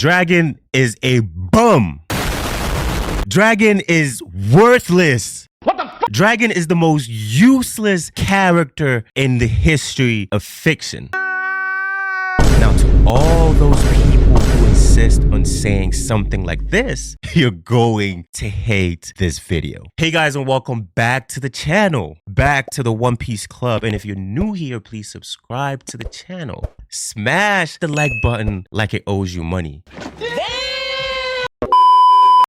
Dragon is a bum. Dragon is worthless. What the fuck? Dragon is the most useless character in the history of fiction. Now, to all those people who insist on saying something like this, you're going to hate this video. Hey guys, and welcome back to the channel, back to the One Piece Club. And if you're new here, please subscribe to the channel. Smash the like button like it owes you money.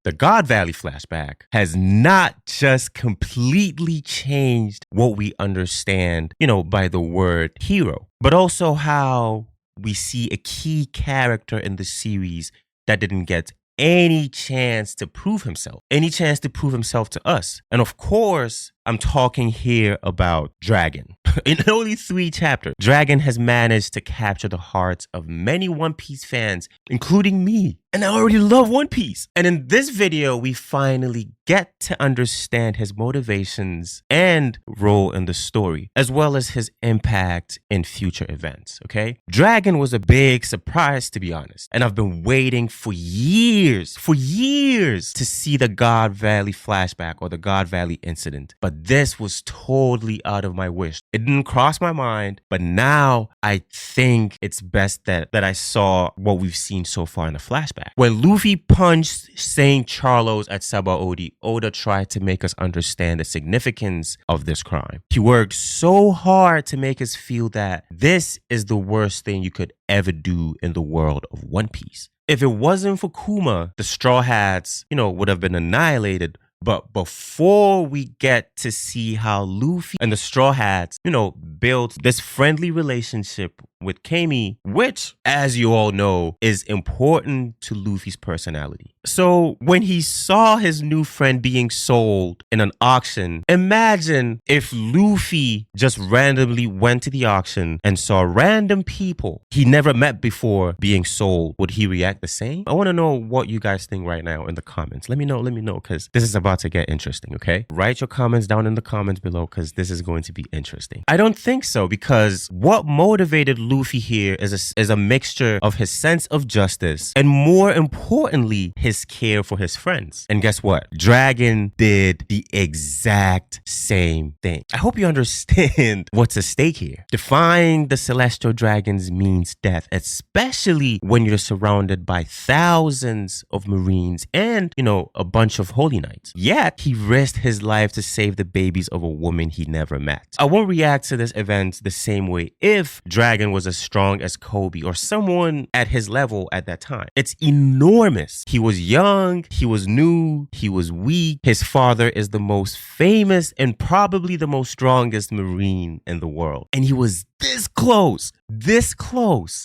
The God Valley flashback has not just completely changed what we understand, by the word hero, but also how we see a key character in the series that didn't get any chance to prove himself to us. And of course, I'm talking here about Dragon. In only 3 chapters, Dragon has managed to capture the hearts of many One Piece fans, including me. And I already love One Piece. And in this video, we finally get to understand his motivations and role in the story, as well as his impact in future events, okay? Dragon was a big surprise, to be honest. And I've been waiting for years to see the God Valley flashback or the God Valley incident. But this was totally out of my wish. It didn't cross my mind, but now I think it's best that I saw what we've seen so far in the flashback. When Luffy punched Saint Charlos at Sabaody, Oda tried to make us understand the significance of this crime. He worked so hard to make us feel that this is the worst thing you could ever do in the world of One Piece. If it wasn't for Kuma, the Straw Hats, would have been annihilated. But before we get to see how Luffy and the Straw Hats, built this friendly relationship with Kami, which, as you all know, is important to Luffy's personality. So when he saw his new friend being sold in an auction, imagine if Luffy just randomly went to the auction and saw random people he never met before being sold. Would he react the same? I want to know what you guys think right now in the comments. Let me know, because this is about to get interesting, okay? Write your comments down in the comments below, because this is going to be interesting. I don't think so, because what motivated Luffy here is a mixture of his sense of justice and, more importantly, his care for his friends. And guess what? Dragon did the exact same thing. I hope you understand what's at stake here. Defying the celestial dragons means death, especially when you're surrounded by thousands of Marines and, a bunch of Holy Knights. Yet, he risked his life to save the babies of a woman he never met. I won't react to this event the same way if Dragon was as strong as Kobe or someone at his level at that time. It's enormous. He was young, he was new, he was weak. His father is the most famous and probably the most strongest Marine in the world. And he was this close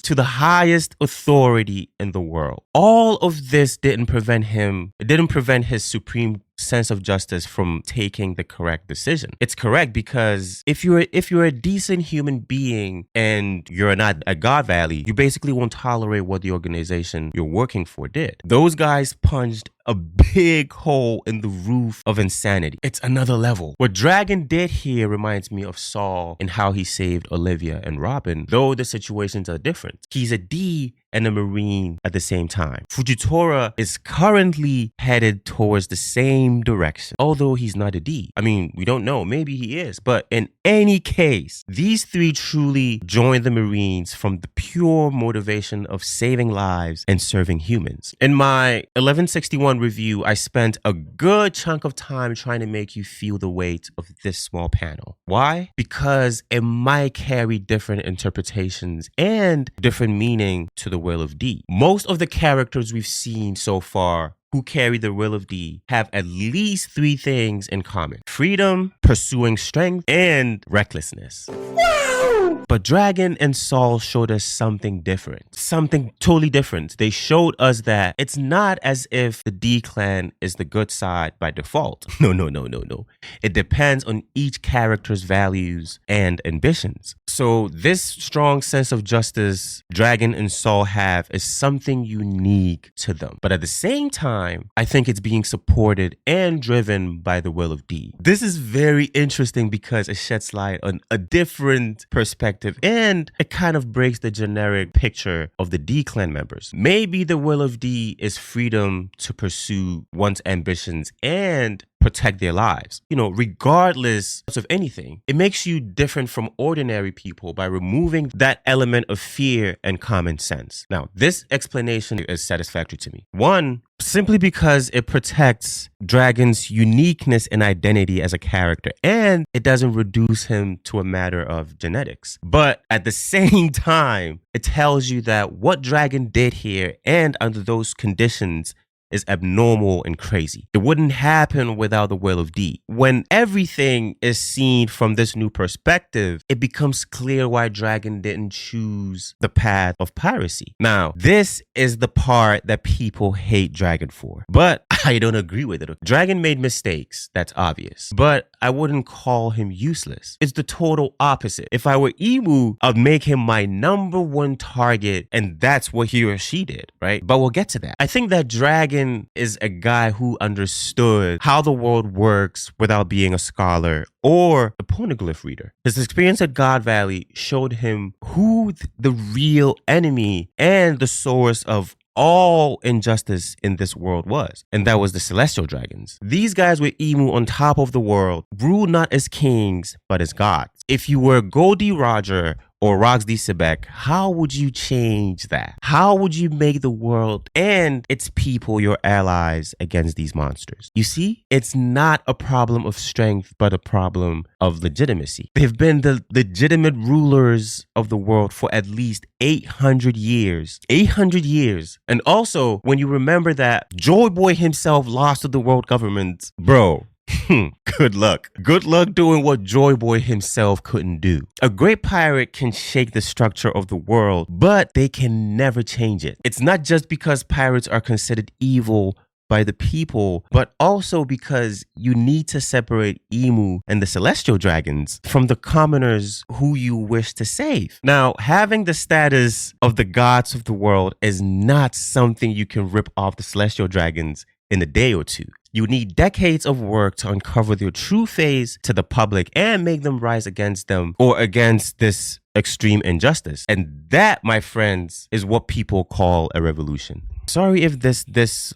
to the highest authority in the world. All of this didn't prevent his supreme sense of justice from taking the correct decision. It's correct because if you're a decent human being and you're not at God Valley, you basically won't tolerate what the organization you're working for did. Those guys punched a big hole in the roof of insanity. It's another level. What Dragon did here reminds me of Saul and how he saved Olivia and Robin, though the situations are different. He's a D and a Marine at the same time. Fujitora is currently headed towards the same direction, although he's not a D. I mean, we don't know. Maybe he is. But in any case, these 3 truly joined the Marines from the pure motivation of saving lives and serving humans. In my 1161 review, I spent a good chunk of time trying to make you feel the weight of this small panel. Why? Because it might carry different interpretations and different meaning to the Will of D. Most of the characters we've seen so far who carry the Will of D have at least 3 things in common: freedom, pursuing strength, and recklessness. But Dragon and Saul showed us something different, something totally different. They showed us that it's not as if the D clan is the good side by default. No. It depends on each character's values and ambitions. So this strong sense of justice Dragon and Saul have is something unique to them. But at the same time, I think it's being supported and driven by the Will of D. This is very interesting because it sheds light on a different perspective perspective, and it kind of breaks the generic picture of the D clan members. Maybe the will of D is freedom to pursue one's ambitions and protect their lives, regardless of anything. It makes you different from ordinary people by removing that element of fear and common sense. Now, this explanation is satisfactory to me. One, simply because it protects Dragon's uniqueness and identity as a character, and it doesn't reduce him to a matter of genetics. But at the same time, it tells you that what Dragon did here and under those conditions is abnormal and crazy. It wouldn't happen without the will of D. When everything is seen from this new perspective, it becomes clear why Dragon didn't choose the path of piracy. Now, this is the part that people hate Dragon for, but I don't agree with it. Dragon made mistakes, that's obvious, but I wouldn't call him useless. It's the total opposite. If I were Imu, I'd make him my #1 target, and that's what he or she did, right? But we'll get to that. I think that Dragon is a guy who understood how the world works without being a scholar or a poneglyph reader. His experience at God Valley showed him who the real enemy and the source of all injustice in this world was, and that was the celestial dragons. These guys with Imu on top of the world ruled not as kings but as gods. If you were Goldie Roger or Roxy Xebec, how would you change that? How would you make the world and its people your allies against these monsters? You see, it's not a problem of strength, but a problem of legitimacy. They've been the legitimate rulers of the world for at least 800 years. 800 years. And also, when you remember that Joy Boy himself lost to the world government, bro, good luck. Good luck doing what Joy Boy himself couldn't do. A great pirate can shake the structure of the world, but they can never change it. It's not just because pirates are considered evil by the people, but also because you need to separate Imu and the celestial dragons from the commoners who you wish to save. Now, having the status of the gods of the world is not something you can rip off the celestial dragons in a day or two. You need decades of work to uncover their true face to the public and make them rise against them or against this extreme injustice. And that, my friends, is what people call a revolution. Sorry if this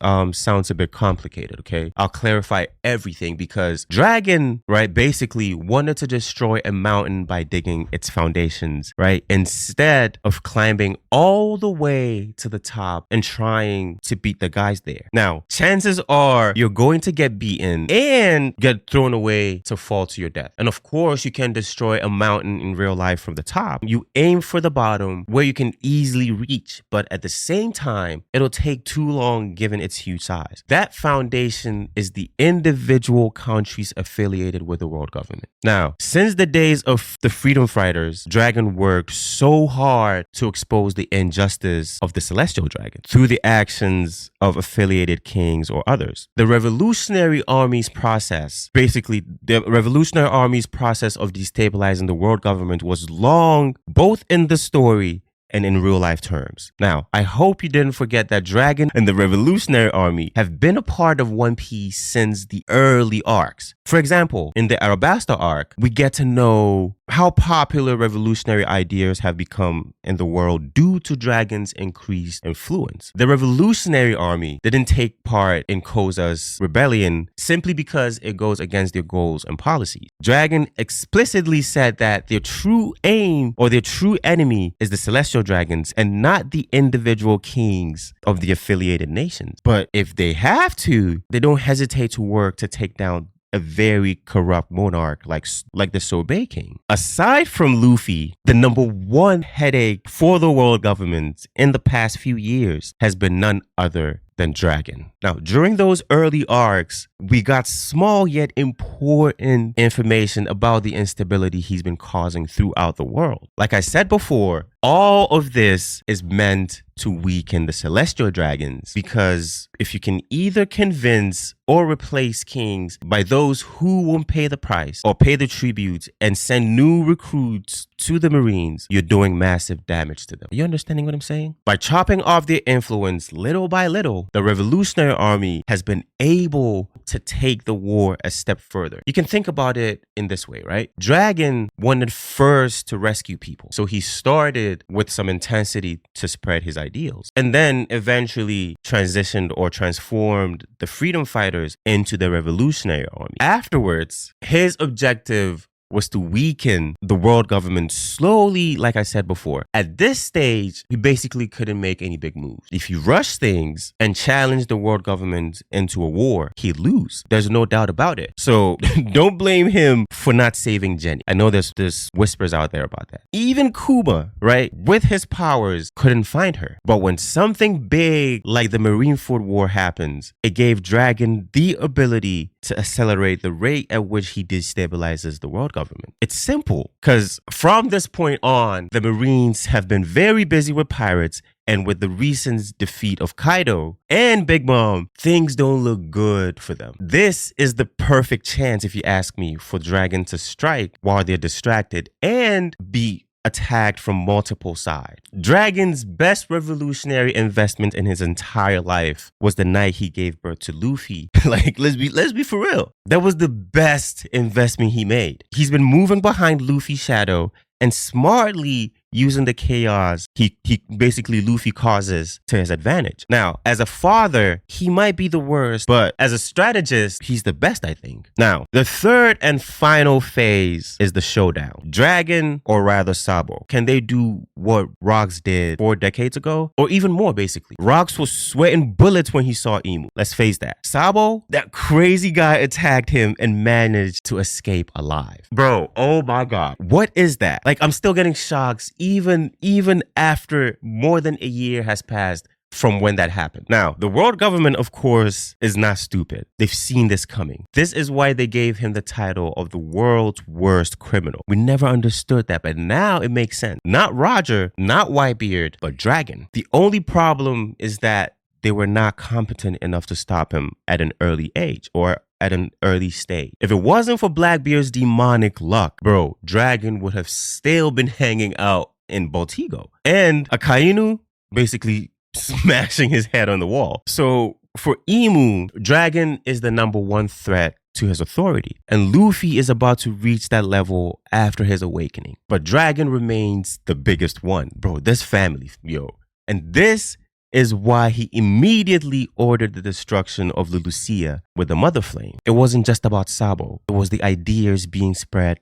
sounds a bit complicated, okay? I'll clarify everything because Dragon, right, basically wanted to destroy a mountain by digging its foundations, right? Instead of climbing all the way to the top and trying to beat the guys there. Now, chances are you're going to get beaten and get thrown away to fall to your death. And of course, you can destroy a mountain in real life from the top. You aim for the bottom where you can easily reach, but at the same time, it'll take too long given its huge size. That foundation is the individual countries affiliated with the world government. Now, since the days of the freedom fighters, Dragon worked so hard to expose the injustice of the celestial dragon through the actions of affiliated kings or others. The revolutionary army's process, basically the revolutionary army's process of destabilizing the world government was long, both in the story and in real life terms. Now, I hope you didn't forget that Dragon and the Revolutionary Army have been a part of One Piece since the early arcs. For example, in the Arabasta arc, we get to know how popular revolutionary ideas have become in the world due to Dragon's increased influence. The Revolutionary Army didn't take part in Koza's rebellion simply because it goes against their goals and policies. Dragon explicitly said that their true aim or their true enemy is the celestial dragons and not the individual kings of the affiliated nations. But if they have to, they don't hesitate to work to take down a very corrupt monarch like the Sorbet King. Aside from Luffy, the #1 headache for the world government in the past few years has been none other than Dragon. Now, during those early arcs, we got small yet important information about the instability he's been causing throughout the world. Like I said before, all of this is meant to weaken the celestial dragons, because if you can either convince or replace kings by those who won't pay the price or pay the tribute and send new recruits to the Marines, you're doing massive damage to them. Are you understanding what I'm saying? By chopping off their influence little by little, the Revolutionary Army has been able to take the war a step further. You can think about it in this way, right? Dragon wanted first to rescue people. So he started with some intensity to spread his ideals, and then eventually transitioned or transformed the freedom fighters into the Revolutionary Army. Afterwards, his objective was to weaken the world government slowly, like I said before. At this stage, he basically couldn't make any big moves. If he rushed things and challenged the world government into a war, he'd lose. There's no doubt about it. So don't blame him for not saving Jenny. I know there's whispers out there about that. Even Kuma, right, with his powers, couldn't find her. But when something big like the Marineford War happens, it gave Dragon the ability to accelerate the rate at which he destabilizes the world government. It's simple, because from this point on, the Marines have been very busy with pirates, and with the recent defeat of Kaido and Big Mom, things don't look good for them. This is the perfect chance, if you ask me, for Dragon to strike while they're distracted and be attacked from multiple sides. Dragon's best revolutionary investment in his entire life was the night he gave birth to Luffy. Like, let's be for real. That was the best investment he made. He's been moving behind Luffy's shadow and smartly using the chaos he basically Luffy causes to his advantage. Now, as a father, he might be the worst, but as a strategist, he's the best, I think. Now, the third and final phase is the showdown. Dragon, or rather Sabo, can they do what Rox did 4 decades ago? Or even more, basically. Rox was sweating bullets when he saw Imu. Let's face that. Sabo, that crazy guy attacked him and managed to escape alive. Bro, oh my God. What is that? Like, I'm still getting shocks even after more than a year has passed from when that happened. Now, the world government, of course, is not stupid. They've seen this coming. This is why they gave him the title of the world's worst criminal. We never understood that, but now it makes sense. Not Roger, not Whitebeard, but Dragon. The only problem is that they were not competent enough to stop him at an early age, or at an early stage. If it wasn't for Blackbeard's demonic luck, bro, Dragon would have still been hanging out in Baltigo. And Akainu basically smashing his head on the wall. So for Imu, Dragon is the #1 threat to his authority. And Luffy is about to reach that level after his awakening. But Dragon remains the biggest one. Bro, this family, yo. And this is why he immediately ordered the destruction of the Lucia with the Mother Flame. It wasn't just about Sabo. It was the ideas being spread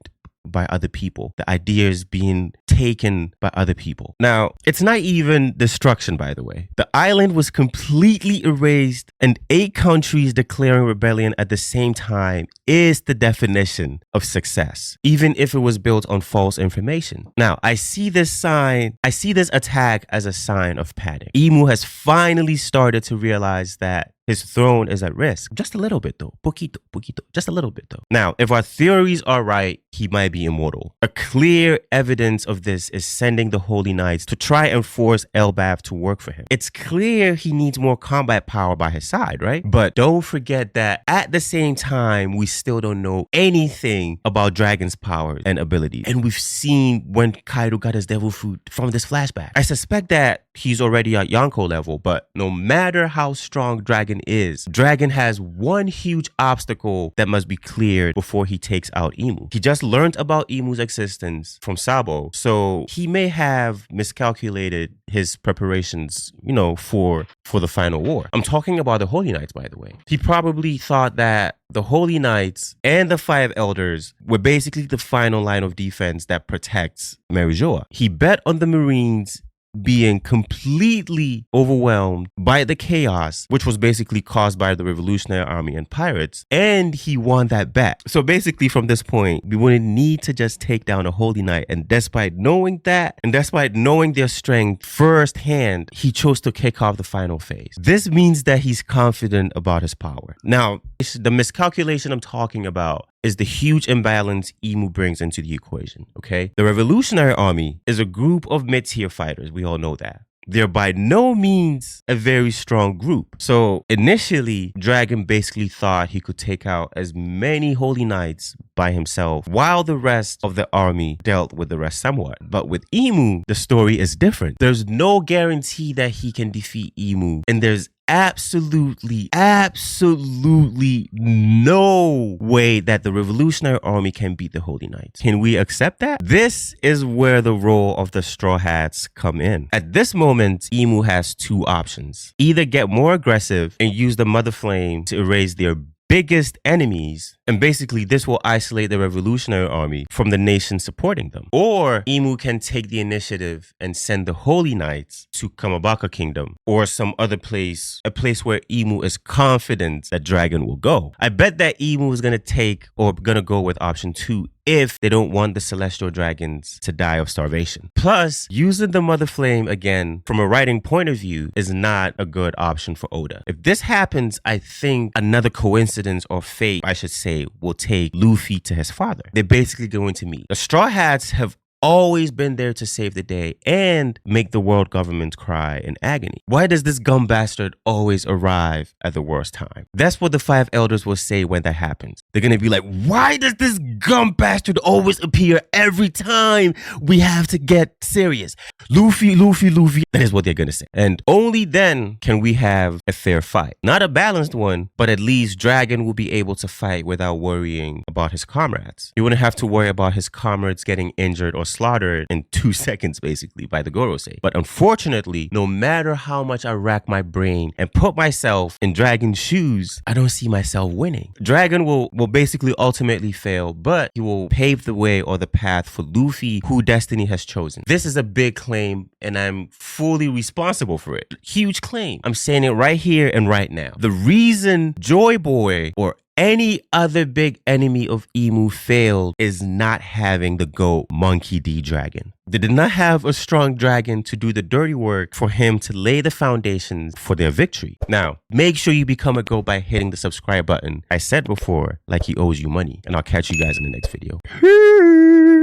by other people, the ideas being taken by other people. Now, it's not even destruction, by the way. The island was completely erased, and 8 countries declaring rebellion at the same time is the definition of success, even if it was built on false information. Now, I see this attack as a sign of panic. Imu has finally started to realize that his throne is at risk. Just a little bit though. Poquito. Just a little bit though. Now, if our theories are right, he might be immortal. A clear evidence of this is sending the Holy Knights to try and force Elbaf to work for him. It's clear he needs more combat power by his side, right? But don't forget that at the same time, we still don't know anything about Dragon's powers and abilities. And we've seen when Kaido got his devil fruit from this flashback. I suspect that he's already at Yonko level, but no matter how strong Dragon is, Dragon has one huge obstacle that must be cleared before he takes out Imu. He just learned about Imu's existence from Sabo, so he may have miscalculated his preparations, for the final war. I'm talking about the Holy Knights, by the way. He probably thought that the Holy Knights and the 5 Elders were basically the final line of defense that protects Marijoa. He bet on the Marines being completely overwhelmed by the chaos, which was basically caused by the Revolutionary Army and pirates, and he won that bet. So basically from this point, we wouldn't need to just take down a Holy Knight, and despite knowing that, and despite knowing their strength firsthand, he chose to kick off the final phase. This means that he's confident about his power. Now, the miscalculation I'm talking about is the huge imbalance Imu brings into the equation, okay? The Revolutionary Army is a group of mid-tier fighters. We all know that. They're by no means a very strong group. So initially, Dragon basically thought he could take out as many Holy Knights by himself, while the rest of the army dealt with the rest somewhat. But with Imu, the story is different. There's no guarantee that he can defeat Imu, and there's absolutely no way that the Revolutionary Army can beat the Holy Knights. Can we accept that? This is where the role of the Straw Hats come in. At this moment, Imu has two options. Either get more aggressive and use the Mother Flame to erase their biggest enemies, and basically this will isolate the Revolutionary Army from the nation supporting them. Or Imu can take the initiative and send the Holy Knights to Kamabaka Kingdom or some other place, a place where Imu is confident that Dragon will go. I bet that Imu is gonna go with option 2 if they don't want the celestial dragons to die of starvation. Plus, using the Mother Flame again from a writing point of view is not a good option for Oda. If this happens, I think another coincidence or fate, I should say, will take Luffy to his father. They're basically going to meet. The Straw Hats have always been there to save the day and make the world government cry in agony. Why does this gum bastard always arrive at the worst time? That's what the 5 elders will say when that happens. They're gonna be like, why does this gum bastard always appear every time we have to get serious? Luffy. That is what they're gonna say. And only then can we have a fair fight. Not a balanced one, but at least Dragon will be able to fight without worrying about his comrades. He wouldn't have to worry about his comrades getting injured or slaughtered in 2 seconds basically by the Gorosei. But unfortunately, no matter how much I rack my brain and put myself in Dragon's shoes, I don't see myself winning. Dragon will basically ultimately fail, but he will pave the way or the path for Luffy, who destiny has chosen. This is a big claim and I'm fully responsible for it. Huge claim. I'm saying it right here and right now. The reason Joy Boy or any other big enemy of Imu failed is not having the GOAT Monkey D Dragon. They did not have a strong dragon to do the dirty work for him to lay the foundations for their victory. Now, make sure you become a GOAT by hitting the subscribe button. I said before, like he owes you money. And I'll catch you guys in the next video. Peace.